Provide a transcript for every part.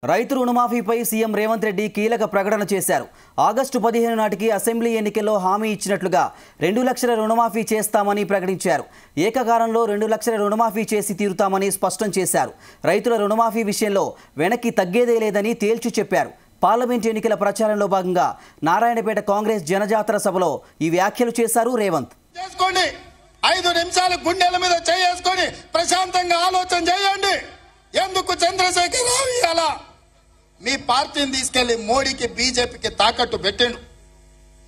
రైతు రుణమాఫీపై సీఎం రేవంత్ రెడ్డి కీలక ప్రకటన చేశారు. ఆగస్టు 15 నాటికి అసెంబ్లీ ఎన్నికల్లో హామీ ఇచ్చినట్లుగా 2 లక్షల రుణమాఫీ చేస్తామని ప్రకటించారు. ఏకకాలంలో 2 లక్షల రుణమాఫీ చేసి తీరుతామని స్పష్టం చేశారు. రైతుల రుణమాఫీ విషయంలో వెనక్కి తగ్గేదే లేదని తేల్చి చెప్పారు. పార్లమెంట్ ఎన్నికల ప్రచారంలో భాగంగా నారాయణపేట కాంగ్రెస్ జనజాతర సభలో ఈ వ్యాఖ్యలు చేశారు రేవంత్. 5 నిమిషాలు గుండెల మీద చేసుకొని ప్రశాంతంగా ఆలోచన చేయండి. ఎందుకు చంద్రశేఖర్ రావు ఇలా మీ పార్టీని తీసుకెళ్లి మోడీకి బీజేపీకి తాకట్టు పెట్టిండు?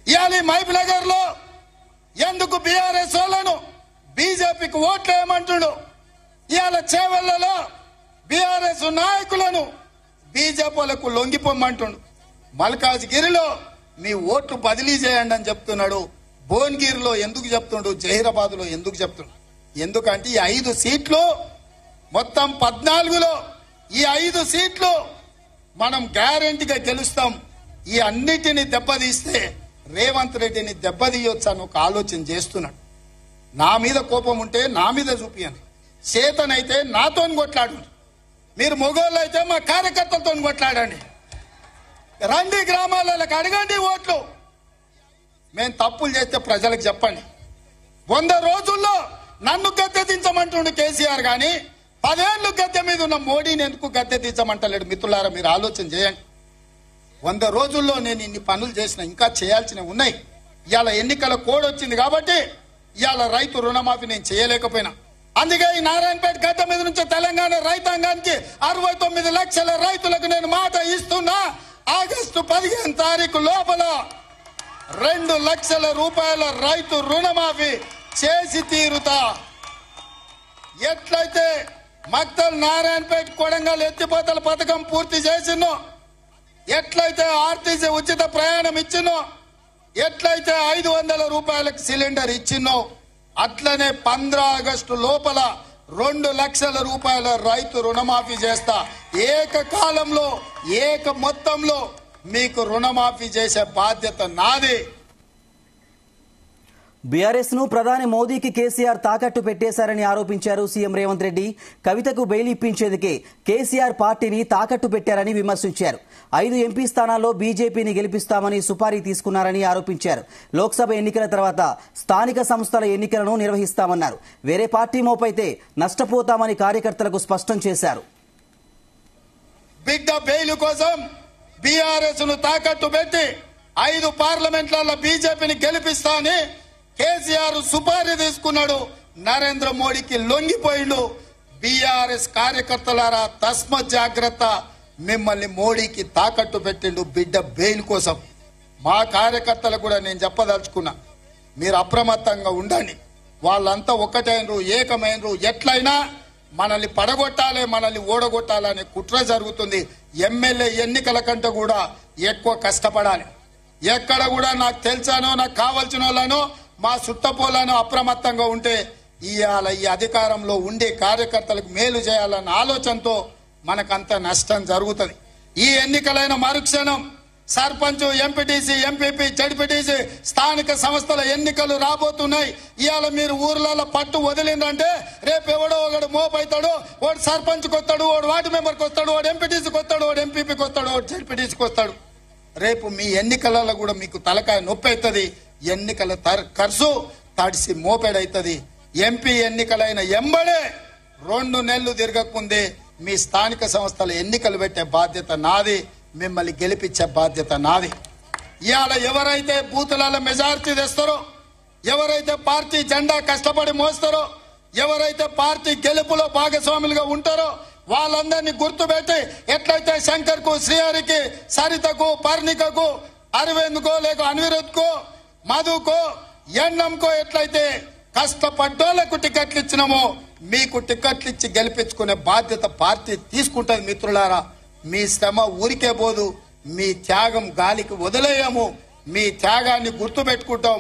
ఇవాళ మహబూబ్నగర్ లో ఎందుకు బీఆర్ఎస్ వాళ్ళను బీజేపీకి ఓట్లు వేయమంటుడు? ఇవాళ చేవెళ్లలో బీఆర్ఎస్ నాయకులను బీజేపీ వాళ్ళకు లొంగిపోమంటుండు. మల్కాజ్గిరిలో మీ ఓట్లు బదిలీ చేయండి అని చెప్తున్నాడు. భువనగిరిలో ఎందుకు చెప్తుండు? జహీరాబాద్ లో ఎందుకు చెప్తుండు? ఎందుకంటే ఈ 5 సీట్లు మొత్తం 14లో ఈ 5 సీట్లు మనం గ్యారెంటీగా గెలుస్తాం. ఈ అన్నిటిని దెబ్బతీస్తే రేవంత్ రెడ్డిని దెబ్బతీయొచ్చు అని ఒక ఆలోచన చేస్తున్నాడు. నా మీద కోపం ఉంటే నా మీద చూపియండి, చేతనైతే నాతో కొట్లాడు. మీరు మొగోళ్ళు అయితే మా కార్యకర్తలతో కొట్లాడండి. రండి గ్రామాలకు అడగండి ఓట్లు. మేము తప్పులు చేస్తే ప్రజలకు చెప్పండి. 100 రోజుల్లో నన్ను గద్దె దించమంటుండు కేసీఆర్ గాని 10 ఏళ్ళు గద్దె మీద ఉన్న మోడీని ఎందుకు గద్దె దించమంటలేడు? మిత్రులారా, మీరు ఆలోచన చేయండి. 100 రోజుల్లో నేను ఇన్ని పనులు చేసిన, ఇంకా చేయాల్సినవి ఉన్నాయి. ఇవాళ ఎన్నికల కోడ్ వచ్చింది కాబట్టి ఇవాళ రైతు రుణమాఫీ నేను చేయలేకపోయినా. అందుకే ఈ నారాయణపేట గడ్డ మీద నుంచి తెలంగాణ రైతాంగానికి 69 లక్షల రైతులకు నేను మాట ఇస్తున్నా. ఆగస్టు 15 తారీఖు లోపల 2 లక్షల రూపాయల రైతు రుణమాఫీ చేసి తీరుతా. ఎట్లయితే మక్తల్ నారాయణపేట కొడంగల్ ఎత్తిపోతల పథకం పూర్తి చేసినో, ఎట్లయితే ఆర్టీసీ ఉచిత ప్రయాణం ఇచ్చినో, ఎట్లయితే 500 రూపాయలకు సిలిండర్ ఇచ్చినో, అట్లనే 15 ఆగస్టు లోపల 2 లక్షల రూపాయల రైతు రుణమాఫీ చేస్తా. ఏకకాలంలో ఏక మొత్తంలో మీకు రుణమాఫీ చేసే బాధ్యత నాది. బీఆర్ఎస్ ను ప్రధాని మోదీకి కేసీఆర్ తాకట్టు పెట్టేశారని ఆరోపించారు సీఎం రేవంత్ రెడ్డి. కవితకు బెయిల్ ఇప్పించేందుకే కేసీఆర్ పార్టీని తాకట్టు పెట్టారని విమర్శించారు. 5 ఎంపీ స్థానాల్లో బీజేపీని గెలిపిస్తామని సుపారీ తీసుకున్నారని ఆరోపించారు. లోక్సభ ఎన్నికల తర్వాత స్థానిక సంస్థల ఎన్నికలను నిర్వహిస్తామన్నారు. వేరే పార్టీ మోపైతే నష్టపోతామని కార్యకర్తలకు స్పష్టం చేశారు. బిడ్డ బెయిల్ కోసం బీఆర్ఎస్ ను తాకట్టు పెట్టి 5 పార్లమెంట్లలో బీజేపీని గెలిపిస్తా అని కేసీఆర్ సుపారీ తీసుకున్నాడు. నరేంద్ర మోడీకి లొంగిపోయిండు. బీఆర్ఎస్ కార్యకర్తలారా తస్మత్ జాగ్రత్త, మిమ్మల్ని మోడీకి తాకట్టు పెట్టిండు బిడ్డ బెయిల్ కోసం. మా కార్యకర్తలకు కూడా నేను చెప్పదలుచుకున్నా, మీరు అప్రమత్తంగా ఉండండి. వాళ్ళంతా ఒక్కటైనరు, ఏకమైనరు. ఎట్లయినా మనల్ని పడగొట్టాలి, మనల్ని ఓడగొట్టాలనే కుట్ర జరుగుతుంది. ఎమ్మెల్యే ఎన్నికల కంటే కూడా ఎక్కువ కష్టపడాలి. ఎక్కడ కూడా నాకు తెలుసానో నాకు కావాల్సిన వాళ్ళనో మా సుట్టపోలను అప్రమత్తంగా ఉంటే ఇవాళ ఈ అధికారంలో ఉండే కార్యకర్తలకు మేలు చేయాలన్న ఆలోచనతో మనకంత నష్టం జరుగుతుంది. ఈ ఎన్నికలైన మరుక్షణం సర్పంచ్, ఎంపీటీసీ, ఎంపీపీ, జడ్పీటీసీ స్థానిక సంస్థల ఎన్నికలు రాబోతున్నాయి. ఇవాళ మీరు ఊర్లలో పట్టు వదిలిందంటే రేపు ఎవడో ఒకడు మోపైతాడు. వాడు సర్పంచ్కి వస్తాడు, వాడు వార్డు మెంబర్కి వస్తాడు, వాడు ఎంపీటీసీకి వస్తాడు, వాడు ఎంపీపీకి వస్తాడు, వాడు జడ్పీటీసీకి వస్తాడు. రేపు మీ ఎన్నికలలో కూడా మీకు తలకాయ నొప్పి అవుతుంది. ఎన్నికల ఖర్చు తడిసి మోపెడవుతుంది. ఎంపీ ఎన్నికలైన ఎంబడే 2 నెలలు తిరగకుందే మీ స్థానిక సంస్థల ఎన్నికలు పెట్టే బాధ్యత నాది. మిమ్మల్ని గెలిపించే బాధ్యత నాది. ఇవాళ ఎవరైతే బూతులలో మెజారిటీ తెస్తారో, ఎవరైతే పార్టీ జెండా కష్టపడి మోస్తారో, ఎవరైతే పార్టీ గెలుపులో భాగస్వాములుగా ఉంటారో వాళ్ళందరినీ గుర్తుపెట్టి ఎట్లయితే శంకర్ కు, శ్రీహరికి, సరితకు, పర్ణికకు, అరవింద్కో, లేక అనిరుద్కో, మధుకో, ఎన్నంకో ఎట్లయితే కష్టపడ్డోళ్లకు టికెట్లు ఇచ్చినామో మీకు టికెట్లు ఇచ్చి గెలిపించుకునే బాధ్యత పార్టీ తీసుకుంటది. మిత్రులారా, మీ శ్రమ ఊరికే పోదు, మీ త్యాగం గాలికి వదిలేయము. మీ త్యాగాన్ని గుర్తు పెట్టుకుంటాం.